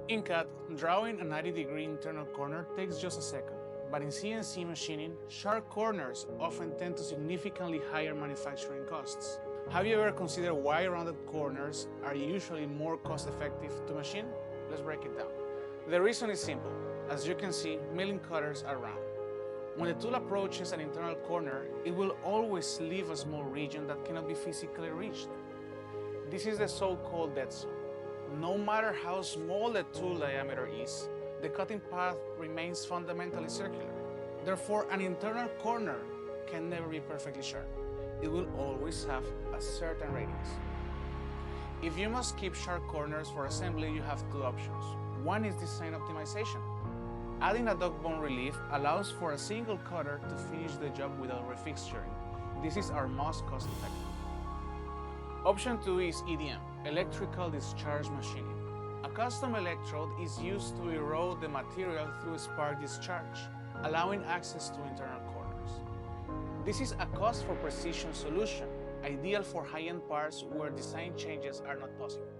In CAD, drawing a 90-degree internal corner takes just a second, but in CNC machining, sharp corners often tend to significantly higher manufacturing costs. Have you ever considered why rounded corners are usually more cost-effective to machine? Let's break it down. The reason is simple. As you can see, milling cutters are round. When the tool approaches an internal corner, it will always leave a small region that cannot be physically reached. This is the so-called dead zone. No matter how small the tool diameter is, the cutting path remains fundamentally circular. Therefore, an internal corner can never be perfectly sharp. It will always have a certain radius. If you must keep sharp corners for assembly, you have two options. One is design optimization. Adding a dog bone relief allows for a single cutter to finish the job without refixturing. This is our most cost-effective. Option 2 is EDM, electrical discharge machining. A custom electrode is used to erode the material through spark discharge, allowing access to internal corners. This is a cost for precision solution, ideal for high-end parts where design changes are not possible.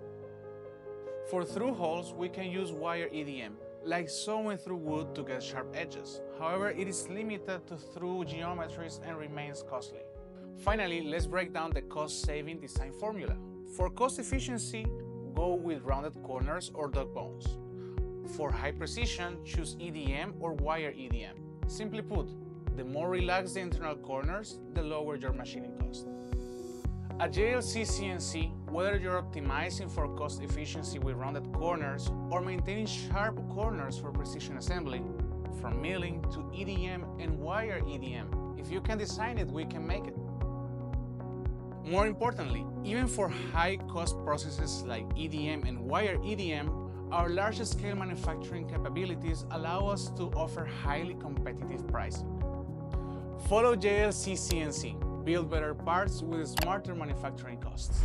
For through holes, we can use wire EDM, like sewing through wood to get sharp edges. However, it is limited to through geometries and remains costly. Finally, let's break down the cost-saving design formula. For cost efficiency, go with rounded corners or dog bones. For high precision, choose EDM or wire EDM. Simply put, the more relaxed the internal corners, the lower your machining cost. At JLCCNC, whether you're optimizing for cost efficiency with rounded corners or maintaining sharp corners for precision assembly, from milling to EDM and wire EDM, if you can design it, we can make it. More importantly, even for high-cost processes like EDM and wire EDM, our large-scale manufacturing capabilities allow us to offer highly competitive pricing. Follow JLCCNC. Build better parts with smarter manufacturing costs.